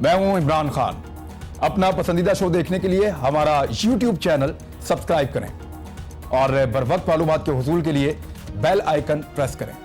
मैं हूं इमरान खान। अपना पसंदीदा शो देखने के लिए हमारा YouTube चैनल सब्सक्राइब करें और बर वक्त मालूमात के हुसूल के लिए बेल आइकन प्रेस करें।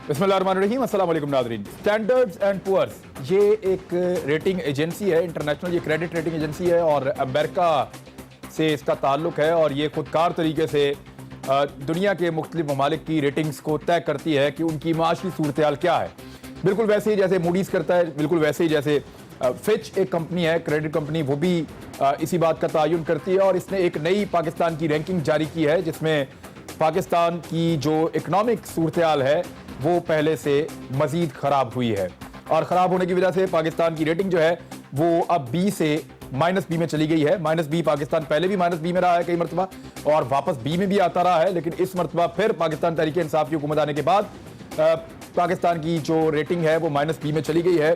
बिस्मिल्लाहिर्रहमानिर्रहीम, अस्सलाम वालेकुम नाज़रीन। स्टैंडर्ड्स एंड पुअर्स ये एक रेटिंग एजेंसी है, इंटरनेशनल ये क्रेडिट रेटिंग एजेंसी है और अमेरिका से इसका ताल्लुक है और ये खुदकार तरीके से दुनिया के मुख्तलिफ ममालिक की रेटिंग्स को तय करती है कि उनकी माशी सूरत-ए-हाल क्या है। बिल्कुल वैसे ही जैसे मूडीज़ करता है, बिल्कुल वैसे ही जैसे फिच एक कंपनी है, क्रेडिट कंपनी, वो भी इसी बात का तयन करती है और इसने एक नई पाकिस्तान की रैंकिंग जारी की है जिसमें पाकिस्तान की जो इकनॉमिक सूरत-ए-हाल है वो पहले से मजीद खराब हुई है और खराब होने की वजह से पाकिस्तान की रेटिंग जो है वो अब बी से -B में चली गई है। -B पाकिस्तान पहले भी -B में रहा है कई मरतबा और वापस बी में भी आता रहा है, लेकिन इस मरतबा फिर पाकिस्तान तहरीक इंसाफ की हुकूमत आने के बाद पाकिस्तान की जो रेटिंग है वो -B में चली गई है,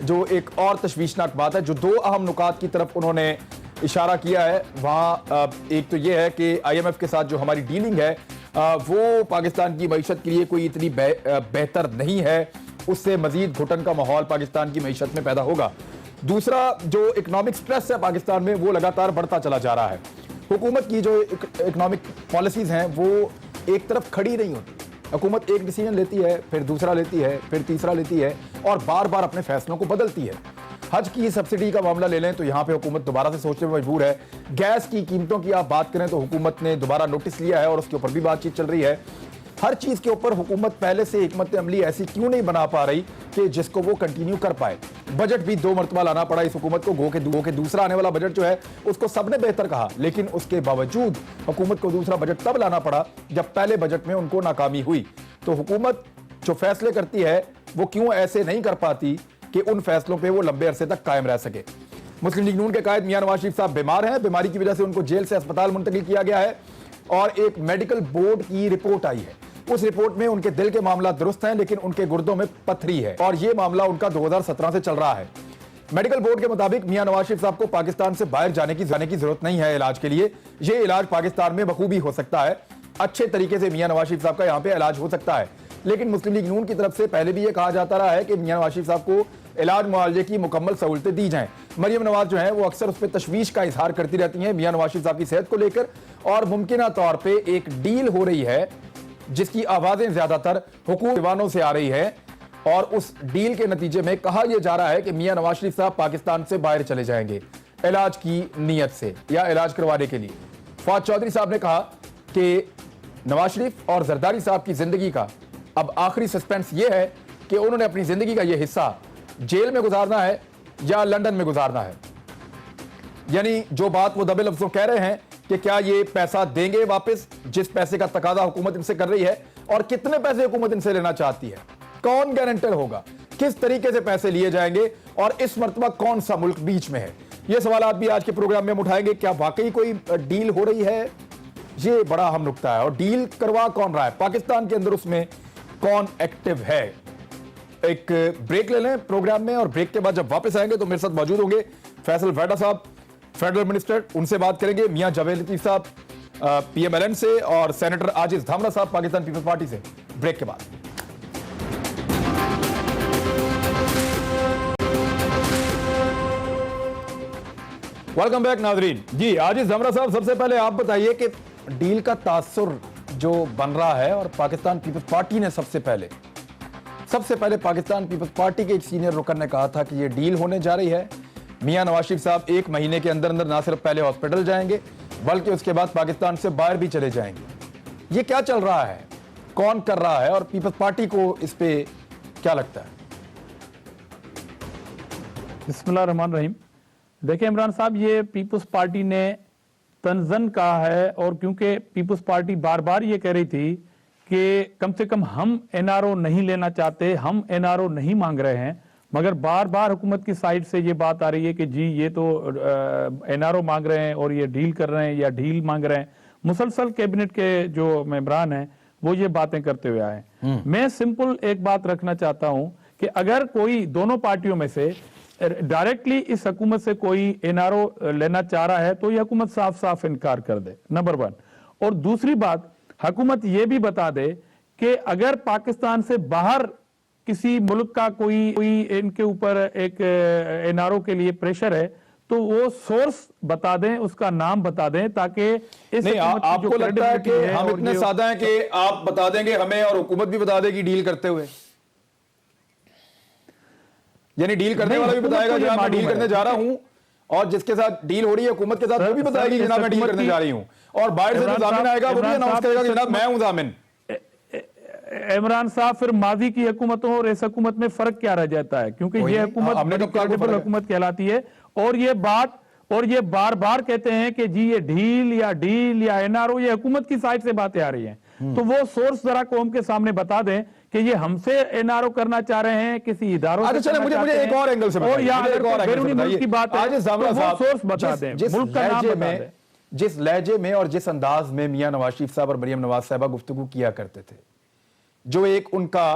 जो एक और तशवीशनाक बात है। जो दो अहम नुकात की तरफ उन्होंने इशारा किया है वहाँ एक तो ये है कि IMF के साथ जो हमारी डीलिंग है वो पाकिस्तान की मईशत के लिए कोई इतनी बेहतर नहीं है, उससे मजीद घुटन का माहौल पाकिस्तान की मईशत में पैदा होगा। दूसरा जो इकनॉमिक स्ट्रेस है पाकिस्तान में वो लगातार बढ़ता चला जा रहा है। हुकूमत की जो इकनॉमिक पॉलिसीज़ हैं वो एक तरफ खड़ी नहीं होती। हुकूमत एक डिसीजन लेती है, फिर दूसरा लेती है, फिर तीसरा लेती है और बार बार अपने फैसलों को बदलती है। हज की सब्सिडी का मामला ले लें तो यहाँ पे हुकूमत दोबारा से सोचने में मजबूर है। गैस की कीमतों की आप बात करें तो हुकूमत ने दोबारा नोटिस लिया है और उसके ऊपर भी बातचीत चल रही है। हर चीज़ के ऊपर हुकूमत पहले से हिकमत अमली ऐसी क्यों नहीं बना पा रही कि जिसको वो कंटिन्यू कर पाए। बजट भी 2 मरतबा लाना पड़ा इस हुकूमत को, गो के दूसरा आने वाला बजट जो है उसको सबने बेहतर कहा, लेकिन उसके बावजूद हुकूमत को दूसरा बजट तब लाना पड़ा जब पहले बजट में उनको नाकामी हुई। तो हुकूमत जो फैसले करती है वो क्यों ऐसे नहीं कर पाती कि उन फैसलों पे वो लंबे अरसे तक कायम रह सके। मुस्लिम लीग नून के कायद मियां नवाज शरीफ साहब बीमार हैं, बीमारी की वजह से उनको जेल से अस्पताल मुंतकिल किया गया है और एक मेडिकल बोर्ड की रिपोर्ट आई है। उस रिपोर्ट में उनके दिल के मामला दुरुस्त हैं लेकिन उनके गुर्दों में पथरी है और यह मामला उनका 2017 से चल रहा है। मेडिकल बोर्ड के मुताबिक मियां नवाज शरीफ साहब को पाकिस्तान से बाहर जाने की जरूरत नहीं है इलाज के लिए। यह इलाज पाकिस्तान में बखूबी हो सकता है, अच्छे तरीके से मियां नवाज शरीफ साहब का यहाँ पे इलाज हो सकता है। लेकिन मुस्लिम लीग नून की तरफ से पहले भी यह कहा जाता रहा है कि मियां नवाज शरीफ साहब को इलाज मुआवजे की मुकम्मल सहूलतें दी जाएं। मरियम नवाज जो है वो अक्सर उस पर तशवीश का इजहार करती रहती हैं मियां नवाज शरीफ साहब की सेहत को लेकर और मुमकिन तौर पे एक डील हो रही है जिसकी आवाजें ज्यादातर हुकूमत दीवानों से आ रही है और उस डील के नतीजे में कहा यह जा रहा है कि मियां नवाज शरीफ साहब पाकिस्तान से बाहर चले जाएंगे इलाज की नीयत से या इलाज करवाने के लिए। फवाद चौधरी साहब ने कहा कि नवाज शरीफ और जरदारी साहब की जिंदगी का अब आखिरी सस्पेंस यह है कि उन्होंने अपनी जिंदगी का यह हिस्सा जेल में गुजारना है या लंदन में गुजारना है। यानी जो बात वो दबे लफ्जों कह रहे हैं कि क्या ये पैसा देंगे वापस जिस पैसे का तकाजा हुकूमत इनसे कर रही है और कितने पैसे हुकूमत इनसे लेना चाहती है, कौन गारंटर होगा, किस तरीके से पैसे लिए जाएंगे और इस मर्तबा कौन सा मुल्क बीच में है। ये सवाल आप भी आज के प्रोग्राम में हम उठाएंगे। क्या वाकई कोई डील हो रही है, ये बड़ा अहम नुकता है और डील करवा कौन रहा है पाकिस्तान के अंदर, उसमें कौन एक्टिव है। एक ब्रेक ले लें प्रोग्राम में और ब्रेक के बाद जब वापस आएंगे तो मेरे साथ मौजूद होंगे फैसल वेडा साहब, फेडरल मिनिस्टर, उनसे बात करेंगे। मियां जावेद लतीफ साहब PMLN से और सेनेटर आजिज धामरा साहब पाकिस्तान पीपल्स पार्टी से। ब्रेक के बाद वेलकम बैक नाजरीन। जी आजिज धामरा साहब, सबसे पहले आप बताइए कि डील का तासुर जो बन रहा है और पाकिस्तान पीपल्स पार्टी ने सबसे पहले पाकिस्तान पीपल्स पार्टी के एक सीनियर रुकन ने कहा था कि यह डील होने जा रही है। मियां नवाज शरीफ साहब 1 महीने के अंदर अंदर ना सिर्फ पहले हॉस्पिटल जाएंगे बल्कि उसके बाद पाकिस्तान से बाहर भी चले जाएंगे। ये क्या चल रहा है, कौन कर रहा है और पीपल्स पार्टी को इस पे क्या लगता है? बिस्मिल्लाहिर्रहमानिर्रहीम। देखिए इमरान साहब, ये पीपल्स पार्टी ने तंजन कहा है और क्योंकि पीपल्स पार्टी बार बार ये कह रही थी कि कम से कम हम NRO नहीं लेना चाहते, हम NRO नहीं मांग रहे हैं, मगर बार बार हुकूमत की साइड से ये बात आ रही है कि जी ये तो एनआरओ मांग रहे हैं और ये डील कर रहे हैं या डील मांग रहे हैं। मुसलसल कैबिनेट के जो मेंबरान हैं वो ये बातें करते हुए आए। मैं सिंपल एक बात रखना चाहता हूं कि अगर कोई दोनों पार्टियों में से डायरेक्टली इस हुकूमत से कोई एनआरओ लेना चाह रहा है तो यह हुकूमत साफ साफ इनकार कर दे, नंबर 1। और दूसरी बात, हुकूमत यह भी बता दे कि अगर पाकिस्तान से बाहर किसी मुल्क का कोई इनके ऊपर एक एनआरओ के लिए प्रेशर है तो वो सोर्स बता दें, उसका नाम बता दें, ताकि इस नहीं आपको लगता है कि हम इतने सादा हैं कि आप बता देंगे हमें और हुकूमत भी बता देगी डील करते हुए? यानी डील करने वाला भी बताएगा जनाब मैं डील करने जा रहा हूं, और जिसके साथ डील हो रही है हुकूमत के साथ वो भी बताएगी जनाब मैं डील करने जा रही हूं, और बाहर से जो जामिन आएगा वो भी अनाउंस करेगा कि जनाब मैं हूं जामिन। इमरान साहब, फिर माजी की हुकूमतों और इस हुकूमत में फर्क क्या रह जाता है? क्योंकि ये हुकूमत बड़ी क्रेडिबल हुकूमत कहलाती है और ये बार बार कहते हैं कि जी ये डील या एनआरओ, ये हुकूमत की साइड से बातें आ रही हैं। तो वो सोर्स जरा कौम के सामने बता दें कि ये हमसे एनआरओ करना चाह रहे हैं, किसी इदारों से करना चाहते हैं, मुझे एक और एंगल से और या बैरूनी मुल्क की बात है तो वो सोर्स बता दें, मुल्क का नाम बता दें। जिस लहजे में और जिस अंदाज में मियां नवाज शरीफ साहब और मरियम नवाज साहबा गुफ्तगू किया करते थे, जो एक उनका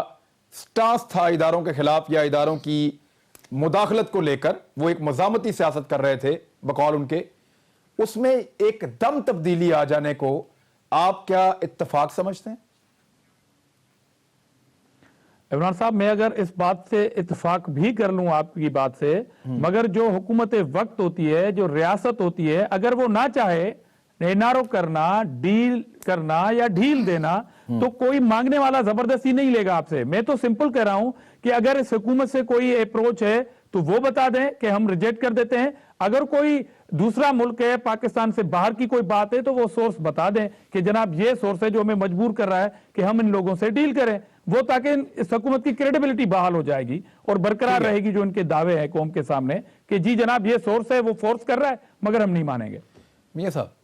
स्टांस था इदारों के खिलाफ या इदारों की मुदाखलत को लेकर, वो एक मज़ामती सियासत कर रहे थे बकौल उनके, उसमें एकदम तब्दीली आ जाने को आप क्या इत्तेफाक समझते हैं? इमरान साहब, मैं अगर इस बात से इत्तेफाक भी कर लूं आपकी बात से, मगर जो हुकूमत वक्त होती है, जो रियासत होती है, अगर वो ना चाहे एनआरओ करना, डील करना या ढील देना, तो कोई मांगने वाला जबरदस्ती नहीं लेगा आपसे। मैं तो सिंपल कह रहा हूं कि अगर इस हुकूमत से कोई अप्रोच है तो वो बता दें कि हम रिजेक्ट कर देते हैं। अगर कोई दूसरा मुल्क है, पाकिस्तान से बाहर की कोई बात है, तो वो सोर्स बता दें कि जनाब ये सोर्स है जो हमें मजबूर कर रहा है कि हम इन लोगों से डील करें, वो ताकि इस हुकूमत की क्रेडिबिलिटी बहाल हो जाएगी और बरकरार रहेगी जो इनके दावे हैं कौम के सामने कि जी जनाब ये सोर्स है, वो फोर्स कर रहा है मगर हम नहीं मानेंगे। मियां साहब,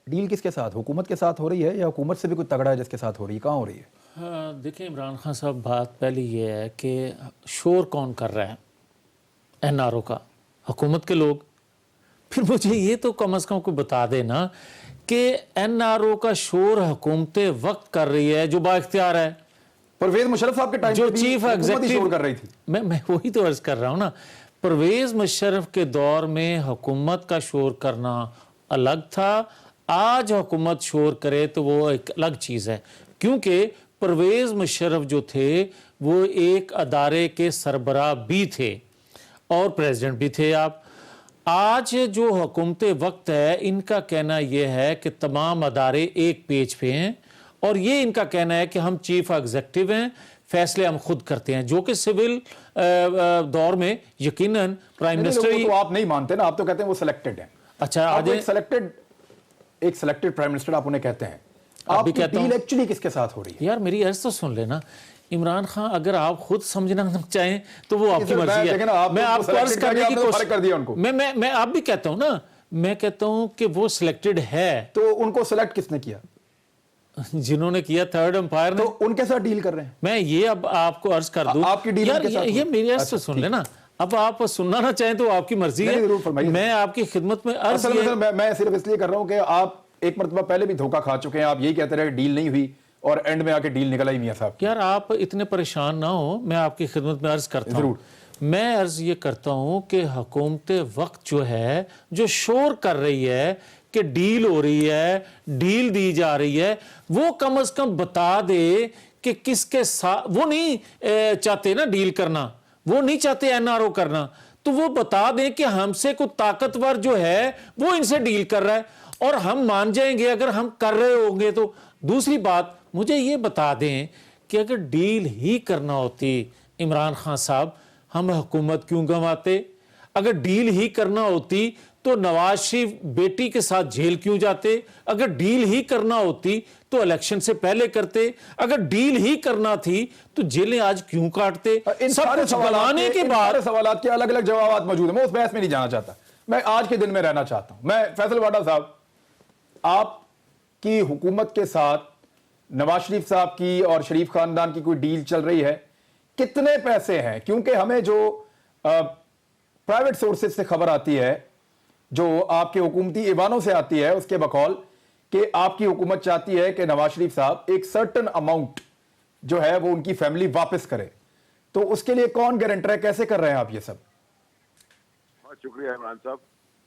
डील किसके साथ, हुकूमत के साथ हो रही है या हुकूमत से भी कोई तगड़ा है जिसके साथ हो रही है? कहाँ हो रही है? हाँ, देखिए इमरान खान साहब, बात पहले ये है कि शोर कौन कर रहा है एनआरओ का? हुकूमत के लोग। फिर मुझे ये तो कम से कम कोई बता देना कि एनआरओ का शोर हुकूमत वक्त कर रही है जो बाइख्तियार है। परवेज मुशर्रफ साहब के टाइम जो पे भी चीफ हुकूमत ही एग्जीक्यूटिव शोर कर रही थी। मैं वही तो अर्ज कर रहा हूँ ना, परवेज मुशर्रफ के दौर में हुकूमत का शोर करना अलग था, आज हुकूमत शोर करे तो वो एक अलग चीज़ है। क्योंकि परवेज मुशर्रफ जो थे वो एक अदारे के सरबराह भी थे और प्रेसिडेंट भी थे। आप आज जो हुकूमत वक्त है, इनका कहना यह है कि तमाम अदारे एक पेज पे हैं और ये इनका कहना है कि हम चीफ एग्जीक्यूटिव हैं, फैसले हम खुद करते हैं, जो कि सिविल दौर में यकीनन प्राइम मिनिस्टर ही। तो आप नहीं मानते ना, आप तो कहते हैं वो सिलेक्टेड है। अच्छा, आज एक सिलेक्टेड प्राइम मिनिस्टर आप उन्हें कहते हैं। आप भी कहते हैं एक्चुअली किसके साथ हो रही है? यार मेरी अर्ज तो सुन लेना इमरान खान, अगर आप खुद समझना चाहें तो वो आपकी मर्जी है। मैं आपको अर्ज करने की कोशिश कर दिया उनको। मैं आप भी कहता हूं ना, मैं कहता हूं कि वो सिलेक्टेड है। तो उनको सिलेक्ट किसने किया? जिन्होंने किया थर्ड एम्पायर ने। तो उनके साथ डील कर रहे हैं। मैं ये अब आपको अर्ज कर दूं, आपकी डील यार ये मेरी अर्ज तो सुन लेना। अब आप सुनना ना चाहें तो आपकी मर्जी है, मैं आपकी खिदमत में अर्ज। मैं सिर्फ इसलिए कर रहा हूं कि आप एक मरतबा पहले भी धोखा खा चुके हैं। आप यही कहते रहे डील नहीं हुई और एंड में आके डील निकला ही मियां साहब। यार आप इतने परेशान ना हो, मैं आपकी खिदमत में अर्ज करता हूं। मैं अर्ज ये करता हूं कि हुकूमत वक्त जो है, जो शोर कर रही है कि डील हो रही है, डील दी जा रही है, वो कम से कम बता दे कि किसके साथ। वो नहीं चाहते ना डील करना, वो नहीं चाहते एनआरओ करना, तो वो बता दें कि हमसे कोई ताकतवर जो है वो इनसे डील कर रहा है और हम मान जाएंगे अगर हम कर रहे होंगे तो। दूसरी बात, मुझे ये बता दें कि अगर डील ही करना होती इमरान खान साहब, हम हुकूमत क्यों गंवाते? अगर डील ही करना होती तो नवाज शरीफ बेटी के साथ जेल क्यों जाते? अगर डील ही करना होती तो इलेक्शन से पहले करते? अगर डील ही करना थी तो जेलें आज क्यों काटते? सब कुछ गलाने के बाद सवालात के अलग अलग जवाब मौजूद है। मैं उस बहस में नहीं जाना चाहता, मैं आज के दिन में रहना चाहता हूं। मैं फैसल वाडा साहब, आपकी हुकूमत के साथ नवाज शरीफ साहब की और शरीफ खानदान की कोई डील चल रही है? कितने पैसे हैं? क्योंकि हमें जो प्राइवेट सोर्सेज से खबर आती है, जो आपके हुकूमती ईवानों से आती है, उसके बकौल कि आपकी हुकूमत चाहती है कि नवाज शरीफ साहब एक सर्टन अमाउंट जो है वो उनकी फैमिली वापस करे। तो उसके लिए कौन गारंटर है, कैसे कर रहे हैं आप ये सब? बहुत शुक्रिया इमरान साहब,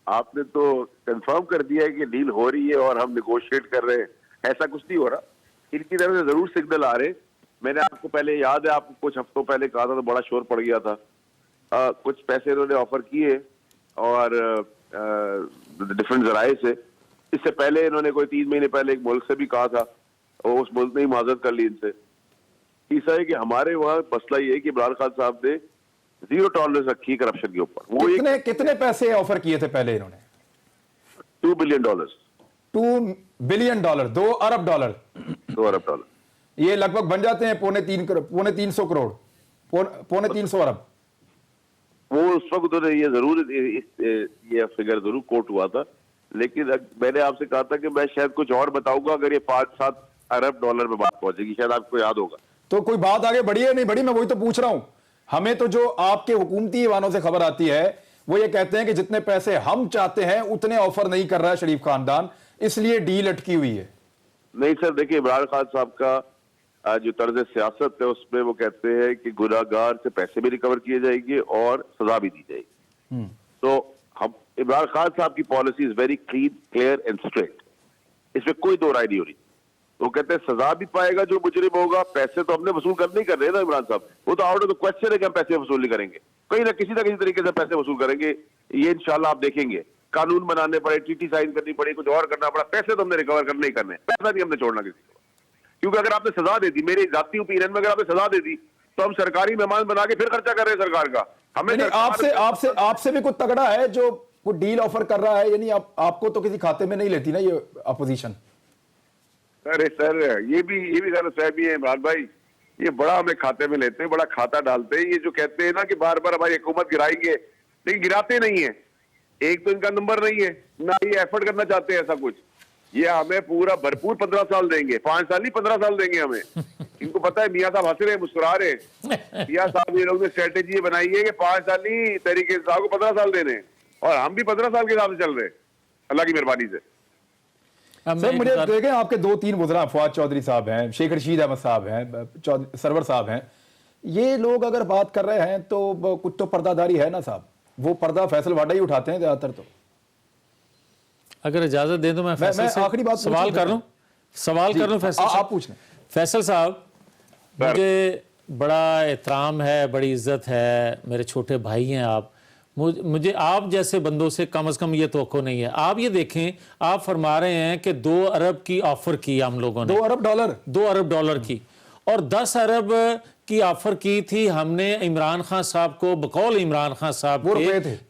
आपने तो कंफर्म कर दिया है कि डील हो रही है और हम निगोशिएट कर रहे हैं। ऐसा कुछ नहीं हो रहा, इनकी तरफ से जरूर सिग्नल आ रहे। मैंने आपको पहले याद है, आपको कुछ हफ्तों पहले कहा था तो बड़ा शोर पड़ गया था। कुछ पैसे इन्होंने ऑफर किए और डिफरेंट जराए से। इससे पहले इन्होंने कोई 3 महीने पहले एक मुल्क से भी कहा था और उस मुल्क ने ही माजरत कर ली इनसे। तीसरा है कि हमारे वहाँ मसला ये है कि इमरान खान साहब ने 0 टॉलरेंस रखी करप्शन के ऊपर। वो कितने पैसे ऑफर किए थे पहले इन्होंने? $2 बिलियन। $2 बिलियन, $2 अरब डॉलर। 2 अरब डॉलर, ये लगभग बन जाते हैं पौने 300 करोड़, पौने 300 अरब। वो उस वक्त तो ये जरूर ये फिगर जरूर कोट हुआ था, लेकिन मैंने आपसे कहा था कि मैं शायद कुछ और बताऊंगा अगर ये 5-7 अरब डॉलर में बात पहुंचेगी, शायद आपको याद होगा। तो कोई बात आगे बढ़ी है नहीं बढ़ी, मैं वही तो पूछ रहा हूं। हमें तो जो आपके हुकूमती ईवानों से खबर आती है वो ये कहते हैं कि जितने पैसे हम चाहते हैं उतने ऑफर नहीं कर रहा है शरीफ खानदान, इसलिए डील अटकी हुई है। नहीं सर, देखिए इमरान खान साहब का जो तर्ज सियासत है उसमें वो कहते हैं कि गुनाहगार से पैसे भी रिकवर किए जाएंगे और सजा भी दी जाएगी। तो हम इमरान खान साहब की policy is very clean, clear and straight, इसमें कोई दो राय नहीं हो रही। वो कहते हैं सजा भी पाएगा जो मुजरिम होगा। पैसे तो हमने वसूल कर नहीं कर रहे ना इमरान साहब, वो तो आउट ऑफ द क्वेश्चन है कि हम पैसे वसूल नहीं करेंगे। कहीं ना किसी तरीके से पैसे वसूल करेंगे, ये इंशाल्लाह आप देखेंगे। कानून बनाने पड़े, टीटी साइन करनी पड़ी, कुछ और करना पड़ा, पैसे तो हमने रिकवर करने ही करने, पैसा नहीं हमने छोड़ना किसी को। क्योंकि अगर आपने सजा दे दी, मेरी जाती ओपिनियन में अगर आपने सजा दे दी तो हम सरकारी मेहमान बना के फिर खर्चा कर रहे हैं सरकार का। हमें आपसे भी कुछ तगड़ा है जो कोई डील ऑफर कर रहा है, यानी आपको तो किसी खाते में नहीं लेती ना ये अपोजिशन। अरे सर, ये भी गलतफहमी है इमरान भाई, ये बड़ा हमें खाते में लेते हैं, बड़ा खाता डालते हैं। ये जो कहते हैं ना कि बार बार हमारी हुकूमत गिराएंगे, लेकिन गिराते नहीं है। एक तो इनका नंबर नहीं है, ना ये एफर्ट करना चाहते हैं ऐसा कुछ। ये हमें पूरा भरपूर 15 साल देंगे, 5 साल नहीं 15 साल देंगे हमें। इनको पता है, मियाँ साहब हंस रहे, मुस्कुरा रहे। मियाँ साहब ये लोग ने स्ट्रेटेजी बनाई है कि 5 साल नहीं, तरीके से को 15 साल देने, और हम भी 15 साल के हिसाब से चल रहे हैं अल्लाह की मेहरबानी से। सर मुझे देखें, आपके 2-3 वज़रा, फवाद चौधरी साहब हैं, शेख रशीद अहमद साहब हैं, सरवर साहब हैं, ये लोग अगर बात कर रहे हैं तो कुछ तो पर्दादारी है ना साहब। वो पर्दा फैसल वाडा ही उठाते हैं ज्यादातर। तो अगर इजाजत दें तो मैं फैसल से आखिरी बात सवाल कर लूं फैसल आप पूछ लें। फैसल साहब, मुझे बड़ा एहतराम है, बड़ी इज्जत है, मेरे छोटे भाई हैं आप। मुझे आप जैसे बंदों से कम ये तवक्को नहीं है। आप ये देखें, आप फरमा रहे हैं कि 2 अरब की ऑफर की हम लोगों ने, 2 अरब डॉलर की, और 10 अरब की ऑफर की थी हमने इमरान खान साहब को, बकौल इमरान खान साहब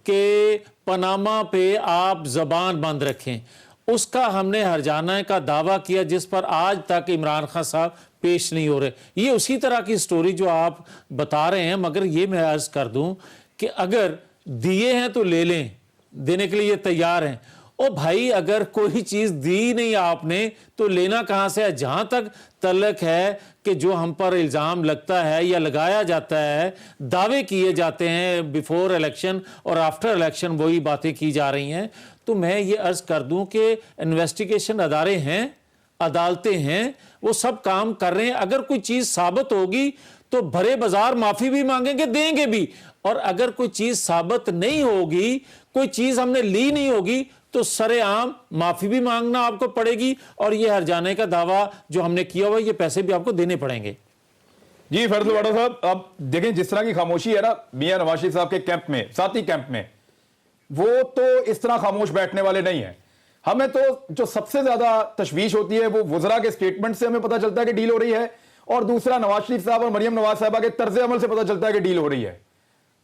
के पनामा पे आप जबान बंद रखें। उसका हमने हर्जाना का दावा किया जिस पर आज तक इमरान खान साहब पेश नहीं हो रहे। ये उसी तरह की स्टोरी जो आप बता रहे हैं, मगर ये मैं अर्ज कर दूं कि अगर दिए हैं तो ले लें, देने के लिए ये तैयार हैं। ओ भाई, अगर कोई चीज दी नहीं आपने तो लेना कहां से है? जहां तक तल्लक है कि जो हम पर इल्जाम लगता है या लगाया जाता है, दावे किए जाते हैं बिफोर इलेक्शन और आफ्टर इलेक्शन वही बातें की जा रही हैं। तो मैं ये अर्ज कर दूं कि इन्वेस्टिगेशन अदारे हैं, अदालतें हैं, वो सब काम कर रहे हैं। अगर कोई चीज साबित होगी तो भरे बाजार माफी भी मांगेंगे, देंगे भी। और अगर कोई चीज साबित नहीं होगी, कोई चीज हमने ली नहीं होगी, तो सरेआम माफी भी मांगना आपको पड़ेगी, और ये हर्जाने का दावा जो हमने किया हुआ, ये पैसे भी आपको देने पड़ेंगे। जी फैसल वाडा साहब, अब देखें जिस तरह की खामोशी है ना मियां नवाज शरीफ साहब के कैंप में, साथी कैंप में, वो तो इस तरह खामोश बैठने वाले नहीं है। हमें तो जो सबसे ज्यादा तशवीश होती है वो वज़रा के स्टेटमेंट से हमें पता चलता है कि डील हो रही है, और दूसरा नवाज शरीफ साहब और मरियम नवाज साहबा के तर्ज अमल से पता चलता है कि डील हो रही है।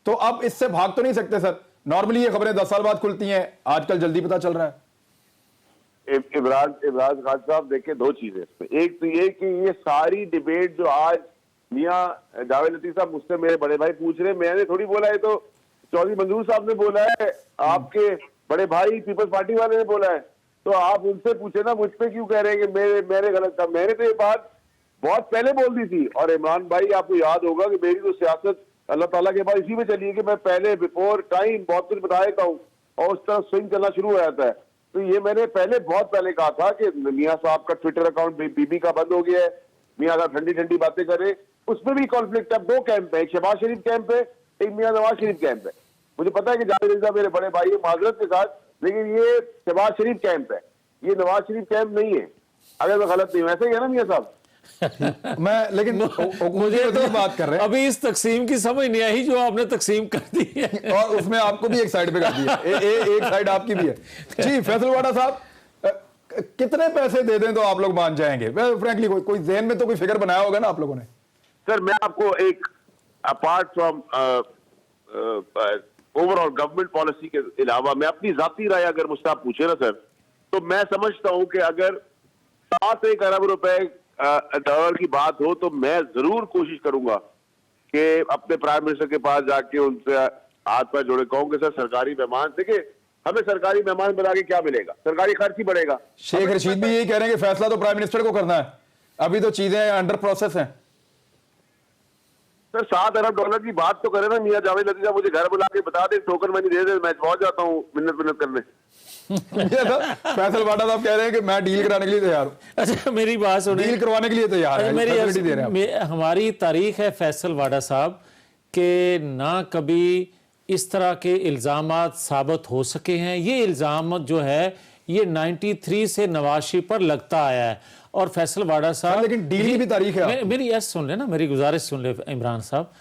तो अब इससे भाग तो नहीं सकते सर। नॉर्मली ये खबरें 10 साल बाद खुलती हैं, आजकल जल्दी पता चल रहा है। इमरान खान साहब, देखिए 2 चीजें इसमें। एक तो ये कि ये सारी डिबेट जो आज मियां जावेद लतीफ साहब मुझसे, मेरे बड़े भाई पूछ रहे, मैंने थोड़ी बोला है, तो चौधरी मंजूर साहब ने बोला है, आपके बड़े भाई पीपल्स पार्टी वाले ने बोला है। तो आप उनसे पूछे ना, मुझ पे क्यों कह रहे हैं कि मेरे गलत था? मैंने तो ये बात बहुत पहले बोल दी थी। और इमरान भाई, आपको याद होगा कि मेरी तो सियासत अल्लाह ताला के बाद इसी में चलिए कि मैं पहले बिफोर टाइम बहुत कुछ बता देता हूँ और उस तरह स्विंग चलना शुरू हो जाता है। तो ये मैंने बहुत पहले कहा था कि मियाँ साहब का ट्विटर अकाउंट बीबी का बंद हो गया है, मियाँ साहब ठंडी ठंडी बातें करे, उसमें भी कॉन्फ्लिक्ट है। 2 कैंप है, एक शहबाज शरीफ कैंप है, एक मियाँ नवाज शरीफ कैंप है। मुझे पता है कि जावेद रज़ा मेरे बड़े भाई है माजरत के साथ, लेकिन ये शहबाज शरीफ कैंप है, ये नवाज शरीफ कैंप नहीं है, अगर मैं गलत नहीं हूं। ऐसे ही है ना मियाँ साहब? मैं लेकिन मुझे तो बात कर रहे हैं अभी इस तकसीम की समझ नहीं आई जो आपने तकसीम कर दी है और उसमें आपको भी एक साइड पे कर दिया, एक साइड आपकी भी है। जी फैसल वाडा साहब, कितने पैसे दे दें तो आप लोग मान जाएंगे? फ्रैंकली कोई ज़हन में तो कोई फिगर बनाया होगा ना आप लोगों ने? सर मैं आपको एक apart from overall government policy के अलावा मैं अपनी जाती राय अगर मुझसे आप पूछे ना सर, तो मैं समझता हूं कि अगर 7-1 अरब रुपए डॉलर की बात हो तो मैं जरूर कोशिश करूंगा कि अपने प्राइम मिनिस्टर के पास जाके उनसे हाथ पैर जोड़े कहूं कि सर सरकारी मेहमान, देखिए हमें सरकारी मेहमान बना के क्या मिलेगा, सरकारी खर्च ही बढ़ेगा। शेख रशीद भी यही कह रहे हैं कि फैसला तो प्राइम मिनिस्टर को करना है, अभी तो चीजें अंडर प्रोसेस हैं। सर 7 अरब डॉलर की बात तो करें ना मियां जावेद लतीफ साहब, मुझे घर बुला के बता दे, टोकन मनी दे दे, मैं पहुंच जाता हूँ मिन्नत करने। फैसल वाडा साहब कह रहे हैं कि मैं डील कराने के लिए तैयार हूं। अच्छा मेरी बात सुनिए, डील करवाने के लिए तैयार है, फैसिलिटी दे रहे हैं। हमारी तारीख है फैसल वाडा साहब के ना कभी इस तरह के इल्जामात साबित हो सके हैं। ये इल्जाम जो है ये 93 से नवाज शरीफ पर लगता आया है। और फैसल वाडा साहब, लेकिन डील की भी तारीख है। मेरी यस सुन ले ना, मेरी गुजारिश सुन ले इमरान साहब,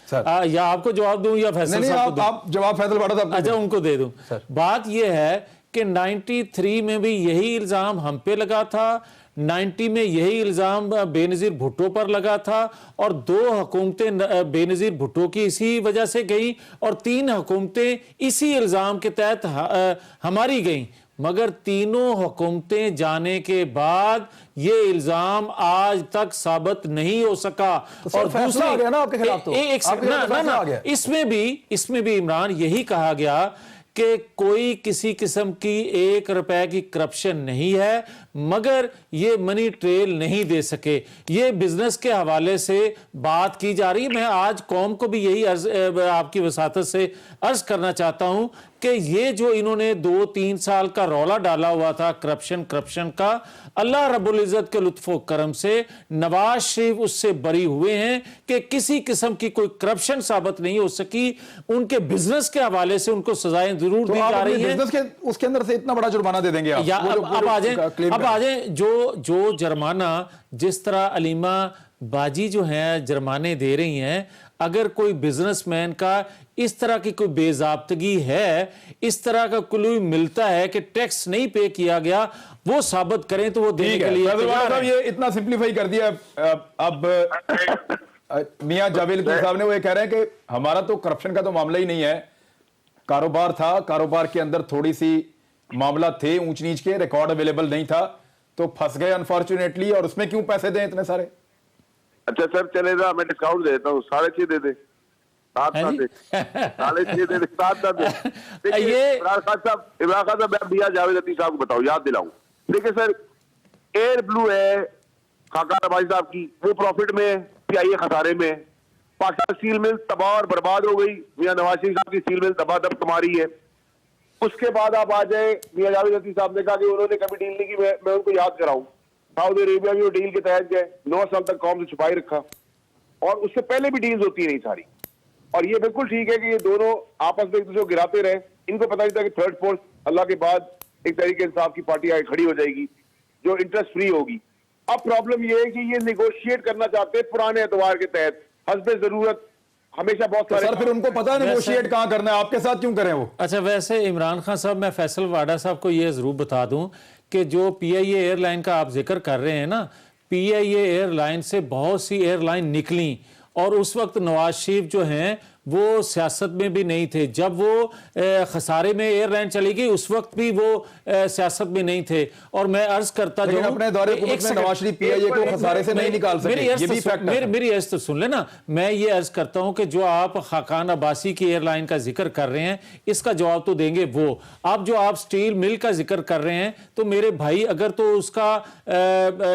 या आपको जवाब दूं या फैसल साहब को दूं? आप जवाब फैसल वाडा साहब, अच्छा उनको दे दूं। बात यह है कि 93 में भी यही इल्जाम हम पे लगा था, 90 में यही इल्जाम बेनजीर भुट्टो पर लगा था, और 2 हुकूमतें बेनजीर भुट्टो की इसी वजह से गई और 3 हुकूमतें इसी इल्जाम के तहत हमारी गई। मगर तीनों हुकूमतें जाने के बाद ये इल्जाम आज तक साबित नहीं हो सका। तो और दूसरा आ गया ना आपके खिलाफ, तो इसमें भी इमरान यही कहा गया कि कोई किसी किस्म की 1 रुपए की करप्शन नहीं है, मगर ये मनी ट्रेल नहीं दे सके। ये बिजनेस के हवाले से बात की जा रही है। मैं आज कौम को भी यही आपकी वसातत से अर्ज करना चाहता हूं कि ये जो इन्होंने 2-3 साल का रौला डाला हुआ था करप्शन का, अल्लाह रब्बुल इज्जत के लुत्फ़ो करम से नवाज शरीफ उससे बरी हुए हैं कि किसी किस्म की कोई करप्शन साबित नहीं हो सकी। उनके बिजनेस के हवाले से उनको सजाएं जरूर दी जा रही है। बिजनेस के उसके अंदर से इतना बड़ा जुर्माना दे देंगे आप? या अब आ जाए जो जुर्माना, जिस तरह अलीमा बाजी जो है जुर्माने दे रही हैं, अगर कोई बिजनेसमैन का इस तरह की कोई बेजाब्तगी है, इस तरह का कोई मिलता है कि टैक्स नहीं पे किया गया, वो साबित करें तो वो देने के लिए साहब ये इतना सिंप्लीफाई कर दिया। अब मियां जावेद साहब ने वो ये कह रहे हैं कि हमारा तो करप्शन का तो मामला ही नहीं है, कारोबार था, कारोबार के अंदर थोड़ी सी मामला थे ऊंच नीच के, रिकॉर्ड अवेलेबल नहीं था तो फंस गए अनफॉर्चुनेटली, और उसमें क्यों पैसे दें इतने सारे? अच्छा सर चलेगा, मैं डिस्काउंट देता हूँ, 6.5 दे दे, 7 ना दे, 6.5 दे दे, 7 ना दे। देखिए इमरान खान साहब, मैं मियां जावेद लतीफ साहब को बताऊं, याद दिलाऊं, देखिए सर एयर ब्लू है खाका नवाज साहब की, वो प्रॉफिट में, पीआईए खसारे में, पाकिस्तान स्टील मिल तबाह और बर्बाद हो गई, मियां नवाज शरीफ साहब की स्टील मिल तबाह दब तुम्हारी है। उसके बाद आप आ जाए, मियां जावेद लतीफ साहब ने कहा कि उन्होंने कभी डील नहीं की, मैं उनको याद कराऊं, सऊदी अरेबिया भी वो डील के तहत गए, 9 साल तक कौम से छुपाई रखा, और उससे पहले भी डील्स होती नहीं सारी। और ये बिल्कुल ठीक है कि ये दोनों आपस में एक दूसरे को गिराते रहे, इनको पता नहीं था कि थर्ड फोर्स अल्लाह के बाद एक तरीके इंसाफ की पार्टी आगे खड़ी हो जाएगी जो इंटरेस्ट फ्री होगी। अब प्रॉब्लम ये है कि ये निगोशिएट करना चाहते हैं पुराने एतवार के तहत, हस्बे जरूरत हमेशा बहुत सारे। सर फिर उनको पता है नेगोशिएट कहां करना है, आपके साथ क्यों करें वो? अच्छा वैसे इमरान खान साहब, मैं फैसल वाडा साहब को ये जरूर बता दूं कि जो पीआईए एयरलाइन का आप जिक्र कर रहे हैं ना, पीआईए एयरलाइन से बहुत सी एयरलाइन निकली, और उस वक्त नवाज शरीफ जो हैं वो सियासत में भी नहीं थे। जब वो खसारे में एयरलाइन चली गई उस वक्त भी वो सियासत में नहीं थे। और मैं अर्ज करता जो अपने दौरे में नवाज शरीफ पीआईए को खसारे से नहीं निकाल सके, ये भी फैक्ट है। मेरी अर्ज तो सुन लेना, मैं ये अर्ज करता हूं कि जो आप खाकान अब्बासी की एयरलाइन का जिक्र कर रहे हैं, इसका जवाब तो देंगे वो। अब जो आप स्टील मिल का जिक्र कर रहे हैं, तो मेरे भाई अगर तो उसका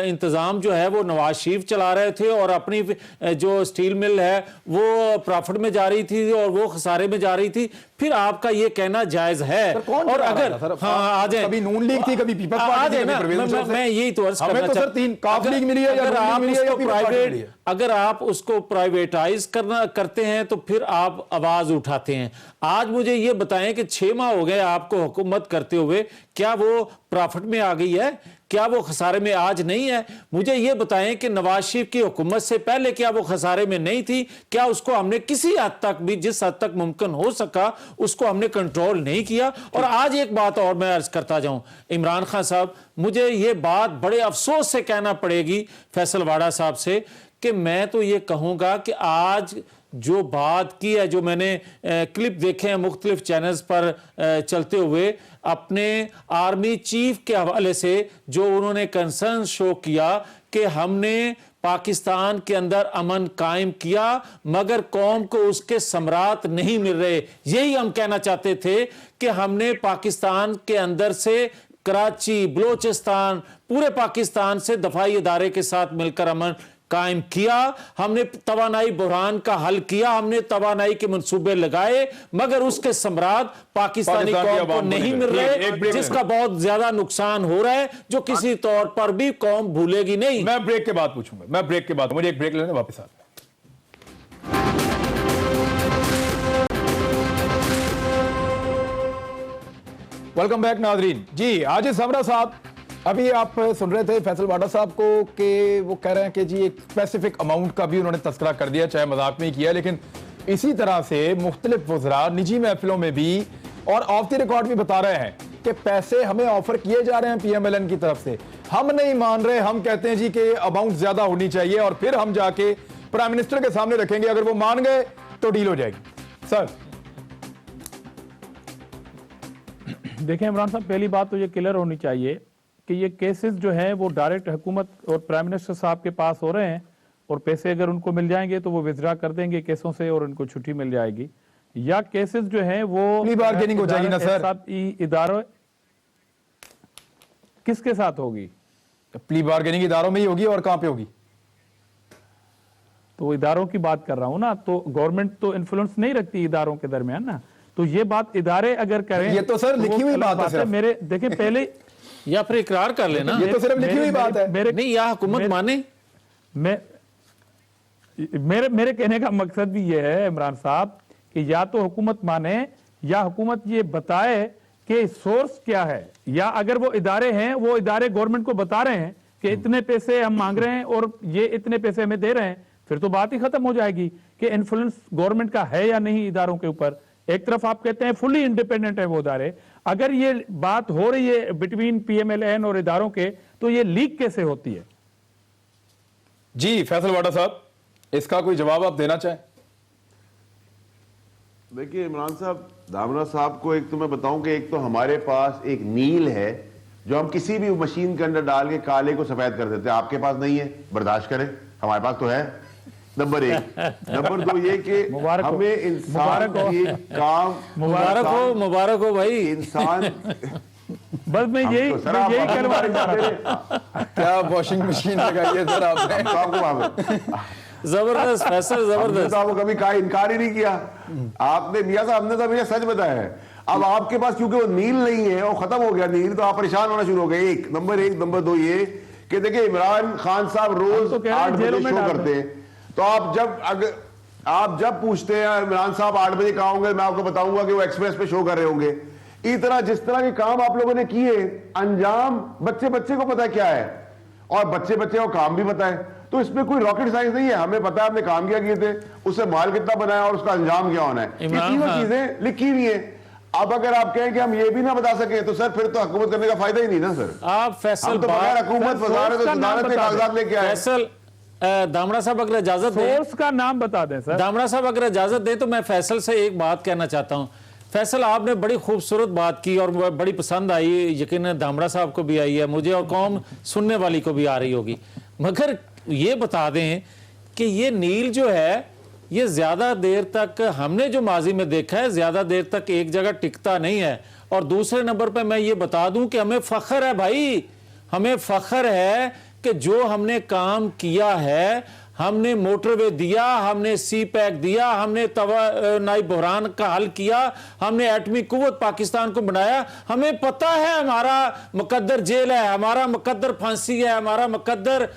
इंतजाम जो है वो नवाज शरीफ चला रहे थे और अपनी जो स्टील मिल है वो प्रॉफिट में जा रही रही थी और वो खसारे में जा रही थी, फिर आपका ये कहना जायज है। और अगर हाँ आ जाए, कभी नून लीग थी, कभी पीपल्स पार्टी थी, मैं यही तो अर्ज करना तो सर तीन काफ लीग मिली है, अगर आप उसको प्राइवेट, अगर आप उसको प्राइवेटाइज करते हैं तो फिर आप आवाज उठाते हैं। आज मुझे ये बताएं कि 6 माह हो गए आपको हुकूमत करते हुए, क्या वो प्रॉफिट में आ गई है? क्या वो खसारे में आज नहीं है? मुझे ये बताएं कि नवाज शरीफ की हुकूमत से पहले क्या वो खसारे में नहीं थी? क्या उसको हमने किसी हद तक भी, जिस हद तक मुमकिन हो सका, उसको हमने कंट्रोल नहीं किया? और आज एक बात और मैं अर्ज करता जाऊं, इमरान खान साहब, मुझे ये बात बड़े अफसोस से कहना पड़ेगी फैसल वाडा साहब से कि मैं तो ये कहूंगा कि आज जो बात की है, जो मैंने क्लिप देखे हैं मुख्तलिफ चैनल्स पर चलते हुए, अपने आर्मी चीफ के हवाले से जो उन्होंने कंसर्न शो किया कि हमने पाकिस्तान के अंदर अमन कायम किया मगर कौम को उसके सम्राट नहीं मिल रहे। यही हम कहना चाहते थे कि हमने पाकिस्तान के अंदर से कराची, बलोचिस्तान, पूरे पाकिस्तान से दफाई इदारे के साथ मिलकर अमन कायम किया, हमने तवानाई बुरहान का हल किया, हमने तवानाई के मंसूबे लगाए, मगर उसके सम्राट पाकिस्तानी कौम को नहीं मिल रहे, जिसका बहुत ज्यादा नुकसान हो रहा है, जो किसी तौर पर भी कौम भूलेगी नहीं। मैं ब्रेक के बाद पूछूंगा, मैं ब्रेक के बाद, मुझे एक ब्रेक लेने, वापस आ वेलकम बैक नाजरीन। जी आजिज समरा साहब, अभी आप सुन रहे थे फैसल वाडा साहब को कि वो कह रहे हैं कि जी एक स्पेसिफिक अमाउंट का भी उन्होंने तस्करा कर दिया, चाहे मजाक में ही किया, लेकिन इसी तरह से मुख्तलिफ वज़रा निजी महफिलों में भी और ऑफ द रिकॉर्ड भी बता रहे हैं कि पैसे हमें ऑफर किए जा रहे हैं PMLN की तरफ से, हम नहीं मान रहे, हम कहते हैं जी कि अमाउंट ज्यादा होनी चाहिए और फिर हम जाके प्राइम मिनिस्टर के सामने रखेंगे, अगर वो मान गए तो डील हो जाएगी। सर देखें इमरान साहब, पहली बात तो ये क्लियर होनी चाहिए कि ये केसेस जो हैं वो डायरेक्ट हुकूमत और प्राइम मिनिस्टर साहब के पास हो रहे हैं, और पैसे अगर उनको मिल जाएंगे तो वो विथड्रा कर देंगे केसों से और उनको छुट्टी मिल जाएगी, या केसेस जो हैं वो प्ली बार्गेनिंग हो जाएगी ना सर? इदारों किसके साथ होगी? प्ली बार्गेनिंग इदारों में ही होगी, और कहां पे होगी? तो इदारों की बात कर रहा हूं ना, तो गवर्नमेंट तो इन्फ्लुएंस नहीं रखती इदारों के दरमियान ना, तो ये बात इदारे अगर करें, ये तो सर लिखी हुई बात है मेरे। देखें पहले या फिर इकरार कर लेना, ये तो सिर्फ लिखी हुई बात है, नहीं या हुकूमत माने। मेरे कहने का मकसद भी ये है इमरान साहब कि या तो हुकूमत माने या हुकूमत ये बताए कि सोर्स क्या है, या अगर वो इदारे हैं, वो इदारे गवर्नमेंट को बता रहे हैं कि इतने पैसे हम मांग रहे हैं और ये इतने पैसे हमें दे रहे हैं, फिर तो बात ही खत्म हो जाएगी कि इन्फ्लुएंस गवर्नमेंट का है या नहीं इदारों के ऊपर। एक तरफ आप कहते हैं फुली इंडिपेंडेंट है वो इदारे, अगर ये बात हो रही है बिटवीन PMLN और इदारों के, तो ये लीक कैसे होती है? जी फैसल वाडा साहब, इसका कोई जवाब आप देना चाहें? देखिए इमरान साहब, दामना साहब को एक तो मैं बताऊं कि एक तो हमारे पास एक नील है जो हम किसी भी मशीन के अंदर डाल के काले को सफेद कर देते हैं, आपके पास नहीं है, बर्दाश्त करें, हमारे पास तो है। नंबर 1। नंबर 2 ये कि हमें इंसान की काम मुबारक हो भाई, इंसान बस मैं यही करवा क्या वॉशिंग मशीन लगाई है सर आपने? जबरदस्त फैसल, जबरदस्त। आपको कभी का इनकार ही नहीं किया आपने, मियां साहब हमने तो हमेशा सच बताया है। अब आपके पास क्योंकि वो नील नहीं है, वो खत्म हो गया नील, तो आप परेशान होना शुरू हो गए। नंबर 1। नंबर 2 ये कि देखिए इमरान खान साहब रोज 8 बजे शो करते हैं, तो आप जब पूछते हैं इमरान साहब 8 बजे कहाँ होंगे, मैं आपको बताऊंगा कि वो एक्सप्रेस पे शो कर रहे होंगे। इस तरह जिस तरह के काम आप लोगों ने किए, अंजाम बच्चे को पता है क्या है, और बच्चे को काम भी पता है, तो इसमें कोई रॉकेट साइंस नहीं है। हमें पता है आपने काम क्या किए थे, उससे माल कितना बनाया और उसका अंजाम क्या होना है, ये तीनों चीजें लिखी हुई है। अब अगर आप कहें कि हम ये भी ना बता सके तो सर फिर तो हुकूमत करने का फायदा ही नहीं ना सर। आप फैसल तो बगैर हुकूमत वजारत के कागजात लेके आए। फैसल दामड़ा साहब अगर इजाजत दें, सोर्स का नाम बता दें सर। दामड़ा साहब अगर इजाजत दें तो मैं फैसल से एक बात कहना चाहता हूं। फैसल, आपने बड़ी खूबसूरत बात की और बड़ी पसंद आई, यकीन दामड़ा साहब को भी आई है, मुझे और कौम सुनने वाली को भी आ रही होगी, मगर ये बता दें कि ये नील जो है ये ज्यादा देर तक, हमने जो माजी में देखा है, ज्यादा देर तक एक जगह टिकता नहीं है। और दूसरे नंबर पर मैं ये बता दूं कि हमें फख्र है भाई, हमें फख्र है कि जो हमने काम किया है, हमने मोटरवे दिया, हमने सी पैक दिया, हमने तवानाई बहरान का हल किया, हमने एटमी कुव्वत पाकिस्तान को बनाया। हमें पता है हमारा मुकद्दर जेल है, हमारा मुकद्दर फांसी है, हमारा मुकद्दर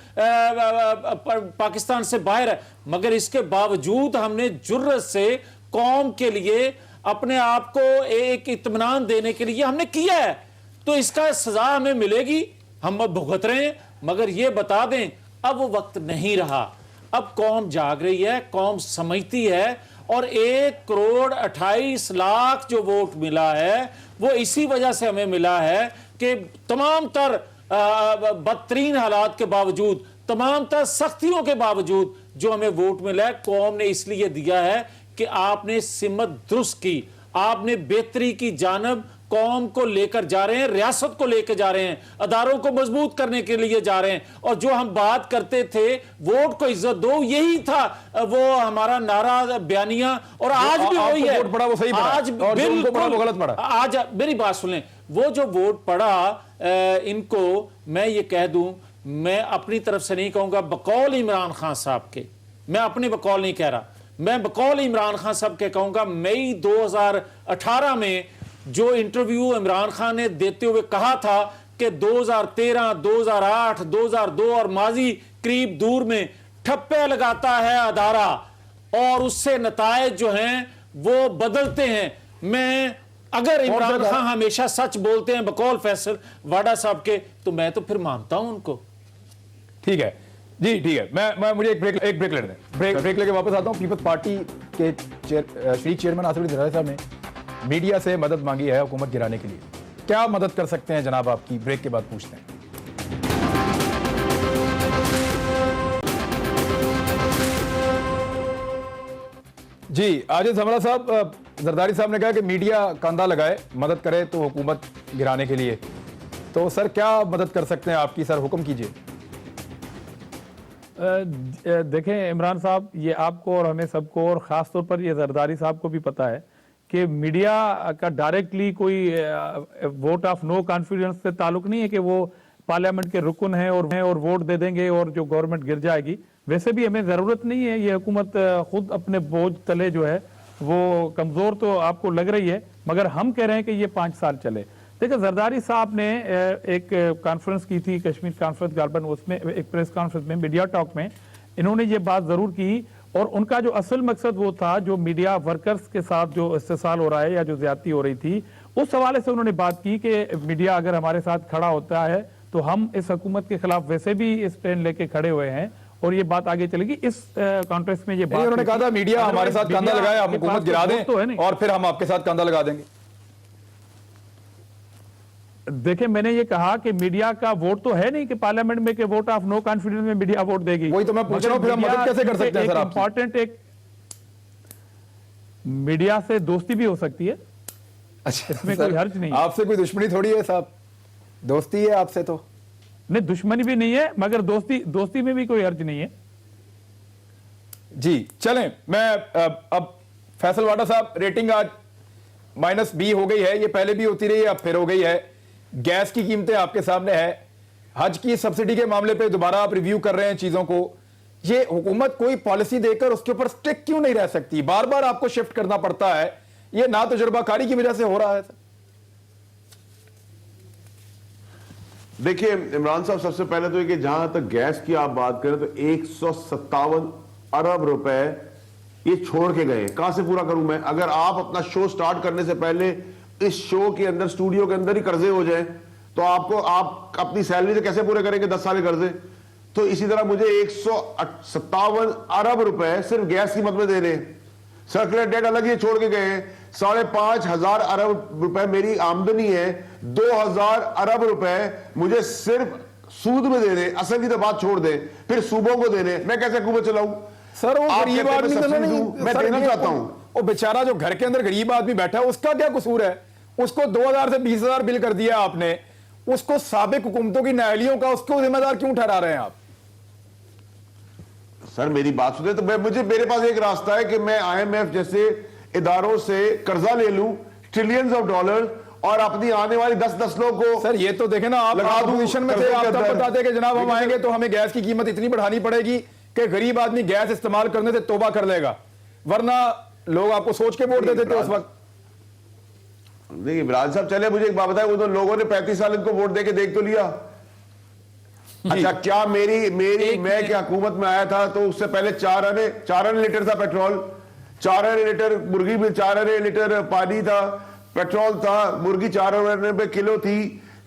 पाकिस्तान से बाहर है, मगर इसके बावजूद हमने जुर्रत से कौम के लिए अपने आप को एक इत्मीनान देने के लिए हमने किया है। तो इसका सजा हमें मिलेगी, हम अब भुगत रहे हैं। मगर ये बता दें, अब वो वक्त नहीं रहा। अब कौम जाग रही है, कौम समझती है, और 1,28,00,000 जो वोट मिला है वो इसी वजह से हमें मिला है कि तमाम तर बदतरीन हालात के बावजूद, तमाम तर सख्तियों के बावजूद जो हमें वोट मिला है, कौम ने इसलिए दिया है कि आपने सिमत दुरुस्त की, आपने बेहतरी की जानब कौम को लेकर जा रहे हैं, रियासत को लेकर जा रहे हैं, अदारों को मजबूत करने के लिए जा रहे हैं। और जो हम बात करते थे वोट को इज्जत दो, यही था वो हमारा नारा, बयानिया, और आज भी वही है। वोट पड़ा वो सही पड़ा, आज और जो उनको पड़ा वो गलत पड़ा। आज मेरी बात सुन लें, वो जो वोट पड़ा, इनको मैं ये कह दूं, मैं अपनी तरफ से नहीं कहूंगा, बकौल इमरान खान साहब के, मैं अपनी बकौल नहीं कह रहा, मैं बकौल इमरान खान साहब के कहूंगा, मई 2018 में जो इंटरव्यू इमरान खान ने देते हुए कहा था कि 2013, 2008, 2002 और माजी करीब दूर में ठप्पे लगाता है अदारा और उससे नतायज जो हैं वो बदलते हैं। मैं अगर इमरान खान हमेशा सच बोलते हैं बकौल फैसल वाडा साहब के, तो मैं तो फिर मानता हूं उनको। ठीक है जी, ठीक है। मैं मुझे एक ब्रेक लेने दें। ब्रेक लेके वापस आता हूं। पीपल्स पार्टी के शरीक चेयरमैन आसिफ अली जरदारी साहब ने मीडिया से मदद मांगी है हुकूमत गिराने के लिए। क्या मदद कर सकते हैं जनाब आपकी? ब्रेक के बाद पूछते हैं। जी, आजिज हमला साहब, जरदारी साहब ने कहा कि मीडिया कांधा लगाए, मदद करे तो हुकूमत गिराने के लिए। तो सर क्या मदद कर सकते हैं आपकी? सर हुक्म कीजिए। देखें इमरान साहब, ये आपको और हमें सबको, और ख़ास तौर पर ये जरदारी साहब को भी पता है कि मीडिया का डायरेक्टली कोई वोट ऑफ नो कॉन्फिडेंस से ताल्लुक नहीं है कि वो पार्लियामेंट के रुकन हैं और वोट दे देंगे और जो गवर्नमेंट गिर जाएगी। वैसे भी हमें ज़रूरत नहीं है, ये हुकूमत खुद अपने बोझ तले जो है वो कमज़ोर तो आपको लग रही है, मगर हम कह रहे हैं कि ये 5 साल चले। देखिए, जरदारी साहब ने एक कॉन्फ्रेंस की थी, कश्मीर कॉन्फ्रेंस गालबन, उसमें एक प्रेस कॉन्फ्रेंस में, मीडिया टॉक में इन्होंने ये बात ज़रूर की, और उनका जो असल मकसद वो था जो मीडिया वर्कर्स के साथ जो इस्तेसाल हो रहा है या जो ज्यादती हो रही थी, उस हवाले से उन्होंने बात की कि मीडिया अगर हमारे साथ खड़ा होता है तो हम इस हुकूमत के खिलाफ वैसे भी स्टैंड लेके खड़े हुए हैं, और ये बात आगे चलेगी। इस कॉन्फ्रेंस में ये बात उन्होंने कहा था मीडिया हमारे साथ कंधा लगाए, हम हुकूमत गिरा दें तो है नहीं। और फिर हम आपके साथ कंधा लगा देंगे। देखिए, मैंने ये कहा कि मीडिया का वोट तो है नहीं कि पार्लियामेंट में के वोट ऑफ नो कॉन्फिडेंस में मीडिया वोट देगी। वही तो मैं पूछ रहा हूं, फिर हम मदद कैसे कर सकते हैं सर? इंपॉर्टेंट एक मीडिया से दोस्ती भी हो सकती है। अच्छा, इसमें कोई हर्ज नहीं है। आपसे कोई दुश्मनी थोड़ी है साहब, दोस्ती है आपसे। तो नहीं, दुश्मनी भी नहीं है, मगर दोस्ती में भी कोई हर्ज नहीं है। जी चलें, मैं अब फैसल वाडा साहब, रेटिंग आज -B हो गई है, ये पहले भी होती रही है, अब फिर हो गई है। गैस की कीमतें आपके सामने है, हज की सब्सिडी के मामले पे दोबारा आप रिव्यू कर रहे हैं चीजों को। ये हुकूमत कोई पॉलिसी देकर उसके ऊपर स्टिक क्यों नहीं रह सकती? बार बार आपको शिफ्ट करना पड़ता है, ये ना तजुर्बाकारी की वजह से हो रहा है? देखिए इमरान साहब, सबसे पहले तो ये कि जहां तक गैस की आप बात करें तो 157 अरब रुपए ये छोड़ के गए। कहां से पूरा करूं मैं? अगर आप अपना शो स्टार्ट करने से पहले इस शो के अंदर, स्टूडियो के अंदर ही कर्जे हो जाए तो आप अपनी सैलरी से कैसे पूरे करेंगे 10 साल के कर्जे? तो इसी तरह मुझे 157 अरब रुपए सिर्फ गैस कीमत में दे रहे हैं। सर्कुलर डेट अलग ही छोड़ के गए हैं। 5,500 अरब रुपए मेरी आमदनी है, 2,000 अरब रुपए मुझे सिर्फ सूद में दे रहे। असल की तो बात छोड़ दे, फिर सूबों को दे रहे। मैं कैसे हुकूमत चलाऊं? सर वो गरीब आदमी तो नहीं, मैं देना चाहता हूं। वो बेचारा जो घर के अंदर गरीब आदमी बैठा है, उसका क्या कसूर है? उसको 2,000 से 20,000 बिल कर दिया आपने, उसको साबिक हुकूमतों की नाअहलियों का उसको जिम्मेदार क्यों ठहरा रहे हैं आप? सर मेरी बात सुने तो मेरे पास एक रास्ता है कि मैं IMF जैसे इदारों से कर्जा ले लूं ट्रिलियंस ऑफ डॉलर और अपनी आने वाली 10 नस्लों को। सर ये तो देखें ना, आप लगा दूं पोजीशन में थे, आप तब बताते कि जनाब हम आएंगे तो हमें गैस की कीमत इतनी बढ़ानी पड़ेगी कि गरीब आदमी गैस इस्तेमाल करने से तौबा कर लेगा, वरना लोग आपको सोच के वोट देते थे उस वक्त। नहीं इमरान साहब चले, मुझे एक बात बताएं, वो तो लोगों ने 35 साल इनको वोट देके देख तो लिया। अच्छा क्या मैं क्या हुकूमत में आया था तो उससे पहले 4 आने लीटर था पेट्रोल, 4 आने लीटर मुर्गी में, 4 आने लीटर पानी था, पेट्रोल था, मुर्गी 4 आने पे किलो थी।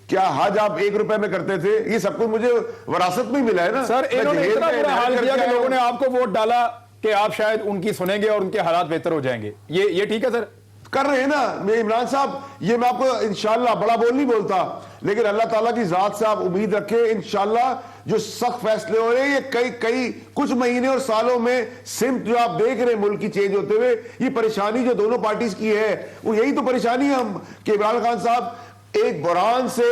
क्या हज आप 1 रुपए में करते थे? ये सब कुछ मुझे विरासत में मिला है ना सर। इन्होंने इतना बुरा हाल किया कि लोगों ने आपको वोट डाला कि आप शायद उनकी सुनेंगे और उनके हालात बेहतर हो जाएंगे। ये ठीक है सर? कर रहे हैं ना। मैं इमरान साहब, ये मैं आपको इंशाल्लाह बड़ा बोल नहीं बोलता, लेकिन अल्लाह ताला की जात से आप उम्मीद रखें इंशाल्लाह जो सख्त फैसले हो रहे हैं ये कई कुछ महीने और सालों में सिम्त जो आप देख रहे हैं मुल्क की चेंज होते हुए, ये परेशानी जो दोनों पार्टीज की है वो यही तो परेशानी है हम कि इमरान खान साहब एक बुरान से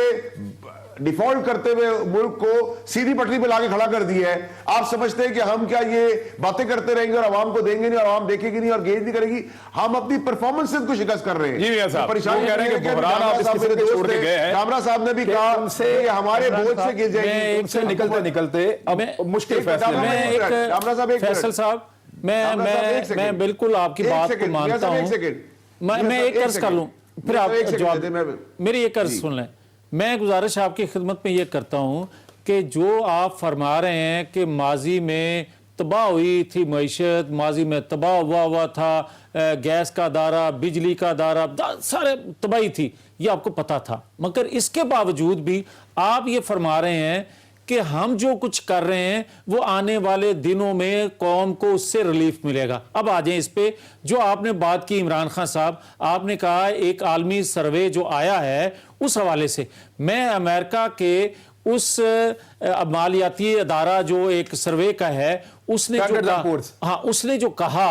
डिफॉल्ट करते हुए मुल्क को सीधी पटरी पे लाके खड़ा कर दिया है। आप समझते हैं कि हम क्या ये बातें करते रहेंगे और आवाम को देंगे नहीं और आवाम देखेगी नहीं और गेज नहीं करेगी? हम अपनी परफॉर्मेंसेस को शिकस्त कर रहे हैं। जी भैया साहब, परेशानी कह रहे हैं कि बुहरान आप इस किस्म के छोड़ के गए हैं। कामरा साहब ने भी कहा उनसे हमारे बोझ से गिर जाएगी, उनसे निकलते निकलते अब मुश्किल फैसले। फैसल साहब, मैं बिल्कुल आपकी बात को मानता हूं। मैं एक अर्ज कर लूं, फिर आप जवाब, मेरी एक अर्ज सुन लें। मैं गुजारिश आपकी खिदमत में ये करता हूं कि जो आप फरमा रहे हैं कि माजी में तबाह हुई थी मईशत, माजी में तबाह हुआ था गैस का दारा, बिजली का दारा, सारे तबाही थी, ये आपको पता था, मगर इसके बावजूद भी आप ये फरमा रहे हैं कि हम जो कुछ कर रहे हैं वो आने वाले दिनों में कौम को उससे रिलीफ मिलेगा। अब आ जाएं इस पे जो आपने बात की इमरान खान साहब, आपने कहा एक आलमी सर्वे जो आया है उस हवाले से, मैं अमेरिका के उस मालियाती अदारा जो एक सर्वे का है उसने जो कहा, हाँ उसने जो कहा,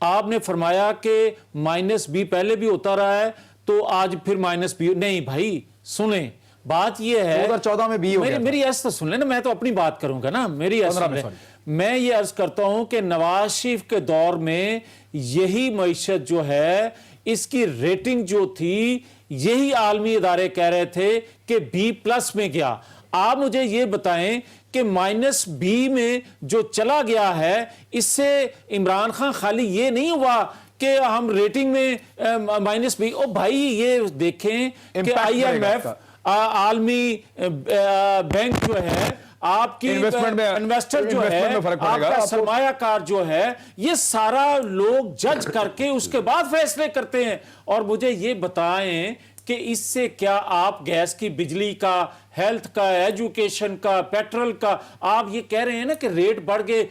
आपने फरमाया कि -B पहले भी होता रहा है तो आज फिर -B नहीं। भाई सुने, बात ये है 2014 में भी हो गया। मेरी अर्ज तो सुन लेना, मैं तो अपनी बात करूंगा ना, मेरी अर्ज सुन ले। मैं ये अर्ज करता हूं कि नवाज शरीफ के दौर में यही मईशत जो है इसकी रेटिंग जो थी, यही आलमी इदारे कह रहे थे कि B+ में गया। आप मुझे ये बताएं कि -B में जो चला गया है इससे इमरान खान खाली ये नहीं हुआ कि हम रेटिंग में -B, ओ भाई ये देखें कि IMF आलमी बैंक जो है, आपकी इन्वेस्टर जो है, आपका सरमायाकार जो है, ये सारा लोग जज करके उसके बाद फैसले करते हैं। और मुझे ये बताएं कि इससे क्या आप गैस की, बिजली का, हेल्थ का, एजुकेशन का, पेट्रोल का, आप ये कह रहे हैं ना कि रेट बढ़ गए,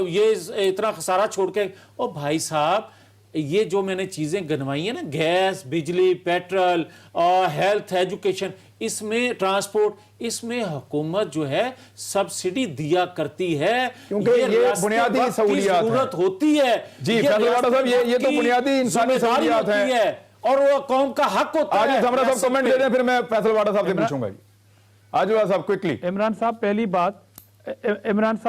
ये इतना खसारा छोड़ के, ओ भाई साहब ये जो मैंने चीजें गिनवाई है ना, गैस, बिजली, पेट्रोल और हेल्थ, एजुकेशन, इसमें ट्रांसपोर्ट, इसमें हुकूमत जो है सब्सिडी दिया करती है क्योंकि ये बुनियादी सहूलियात जरूरत होती है। जी फैसलवाड़ा साहब, ये तो बुनियादी इंसानी सहूलियात है और वो कौम का हक होता है। आज समरा साहब कमेंट दे दें, फिर मैं फैसलवाड़ा साहब से पूछूंगा। आज साहब क्विकली। इमरान साहब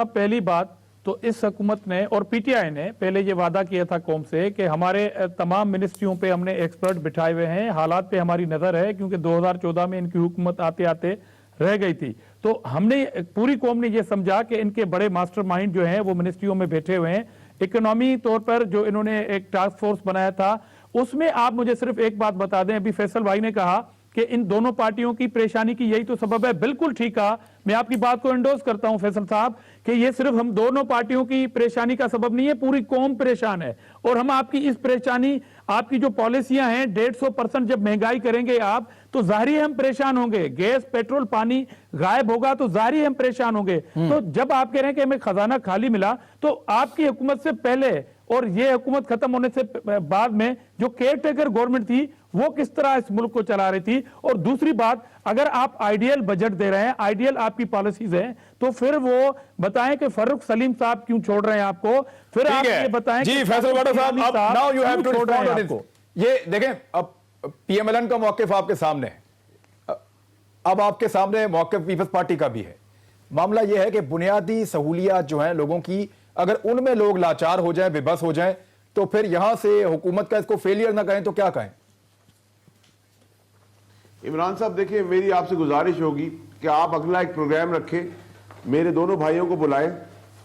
पहली बात तो इस हुकूमत ने और पीटीआई ने पहले ये वादा किया था कौम से कि हमारे तमाम मिनिस्ट्रियों पे हमने एक्सपर्ट बिठाए हुए हैं, हालात पे हमारी नजर है, क्योंकि 2014 में इनकी हुकूमत आते आते रह गई थी। तो हमने, पूरी कौम ने ये समझा कि इनके बड़े मास्टरमाइंड जो हैं वो मिनिस्ट्रियों में बैठे हुए हैं। इकोनॉमी तौर पर जो इन्होंने एक टास्क फोर्स बनाया था, उसमें आप मुझे सिर्फ एक बात बता दें, अभी फैसल भाई ने कहा कि इन दोनों पार्टियों की परेशानी की यही तो सबब है। बिल्कुल ठीक कहा, मैं आपकी बात को एंडोर्स करता हूं फैसल साहब कि ये सिर्फ हम दोनों पार्टियों की परेशानी का सबब नहीं है, पूरी कौम परेशान है। और हम आपकी इस परेशानी, आपकी जो पॉलिसियां हैं 150% जब महंगाई करेंगे आप, तो जाहिर है हम परेशान होंगे। गैस, पेट्रोल, पानी गायब होगा तो जाहिर है हम परेशान होंगे। तो जब आप कह रहे हैं कि हमें खजाना खाली मिला, तो आपकी हुकूमत से पहले और ये हुकूमत खत्म होने से बाद में जो केयरटेकर गवर्नमेंट थी वो किस तरह इस मुल्क को चला रही थी। और दूसरी बात, अगर आप आइडियल बजट दे रहे हैं, आइडियल आपकी पॉलिसीज हैं, तो फिर वो बताएं कि फर्रुख सलीम साहब क्यों छोड़ रहे हैं आपको। फिर आप ये बताएं जी फैसलवाड़ा साहब, now you have to respond on it. ये देखें, अब पीएमएलएन का मौकिफ आपके सामने है, अब आपके सामने मौकिफ पीपल्स पार्टी का भी है। मामला यह है कि बुनियादी सहूलियात जो हैं लोगों की, अगर उनमें लोग लाचार हो जाएं, बेबस हो जाएं, तो फिर यहां से हुकूमत का इसको फेलियर ना कहें तो क्या कहें? इमरान साहब देखिए, मेरी आपसे गुजारिश होगी कि आप अगला एक प्रोग्राम रखें, मेरे दोनों भाइयों को बुलाएं,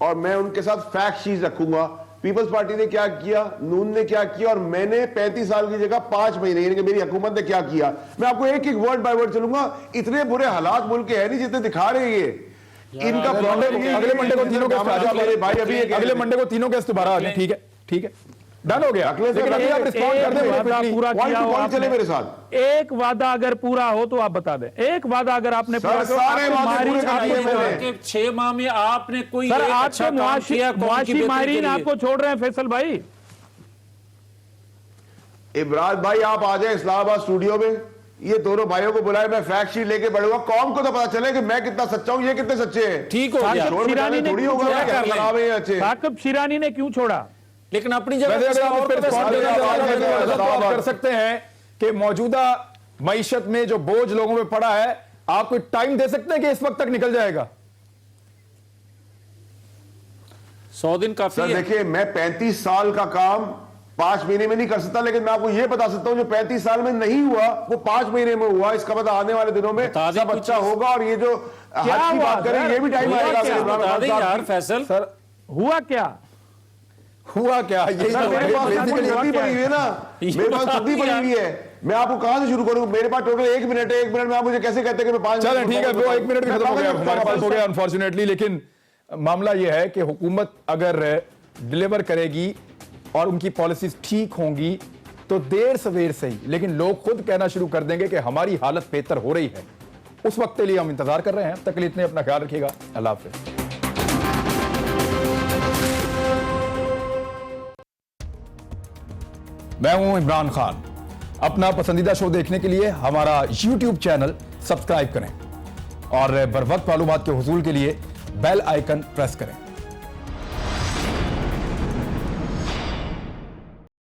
और मैं उनके साथ फैक्ट शीट रखूंगा। पीपल्स पार्टी ने क्या किया, नून ने क्या किया, और मैंने 35 साल की जगह 5 महीने, यानी कि मेरी हुकूमत ने क्या किया। मैं आपको एक एक वर्ड बाय वर्ड चलूंगा। इतने बुरे हालात मुल्क के है नहीं जितने दिखा रहे हैं ये। इनका अगले मंडे को तीनों के मेरे भाई अभी अगले मंडे को तीनों केस दोबारा आ गए। ठीक है, ठीक है, डन हो गया। लेकिन अभी आप रिस्पॉन्ड कर दें वादा पूरा किया हो आपने। चले मेरे साथ। एक वादा अगर पूरा हो तो आप बता दें। एक वादा अगर आपने पूरा सर, सारे वादे पूरे कर दिए मैंने। कि 6 माह में आपने कोई सर, एक आपके अच्छा काम किया कौम की मुआशी बेहतरी के माहिरीन लिए? आपको छोड़ रहे हैं फैसल भाई। इमरान भाई आप आ जाए इस्लामाबाद स्टूडियो में, ये दोनों भाइयों को बुलाए, मैं फैक्ट शीट लेके बढ़ूंगा। कौम को तो पता चले कि मैं कितना सच्चा हूं, ये कितने सच्चे हैं। ठीक हो गया। शोर शिरानी ने थोड़ी होगा क्या क्या कर लें? खराब है ये अच्छे। साकिब शिरानी ने क्यों छोड़ा? लेकिन अपनी वैसे जगह अगर आप इस पे रिस्पॉन्ड आप तो आप कर सकते हैं कि मौजूदा मईशत में जो बोझ लोगों पे पड़ा है, आप कोई टाइम दे सकते हैं कि इस वक्त तक निकल जाएगा? 100 दिन काफी सर है। देखिए, मैं 35 साल का काम 5 महीने में नहीं कर सकता, लेकिन मैं आपको ये बता सकता हूं जो 35 साल में नहीं हुआ वो 5 महीने में हुआ। इसका मतलब आने वाले दिनों में बता दें सब कुछ अच्छा चीज़। होगा। और ये जो हज की हुआ बात करें, सर? ये भी टाइम हुआ आएगा। क्या? इमरान बता खान दें साहब यार की। फैसल। सर हुआ क्या? हुआ क्या? यही सर, तो मेरे पास basically- आपको जल्दी पड़ी हुई है ना, मेरे पास जल्दी पड़ी हुई है। मैं आपको कहां से शुरू करूं? मेरे पास टोटल 1 मिनट है। 1 मिनट में आप मुझे कैसे कहते हैं कि मैं 5 चलें ठीक है, वो 1 मिनट भी खत्म हो गया, मैं हमारे पास हो गया अनफॉर्चुनेटली। लेकिन मामला यह है कि हुकूमत अगर डिलीवर करेगी और उनकी पॉलिसीज ठीक होंगी तो देर सवेर से ही, लेकिन लोग खुद कहना शुरू कर देंगे कि हमारी हालत बेहतर हो रही है। उस वक्त के लिए हम इंतजार कर रहे हैं। तक के लिए इतने, अपना ख्याल रखिएगा। अल्लाह हाफिज़। मैं हूं इमरान खान। अपना पसंदीदा शो देखने के लिए हमारा YouTube चैनल सब्सक्राइब करें और बर वक्त मालूमात के हुसूल के लिए बेल आइकन प्रेस करें।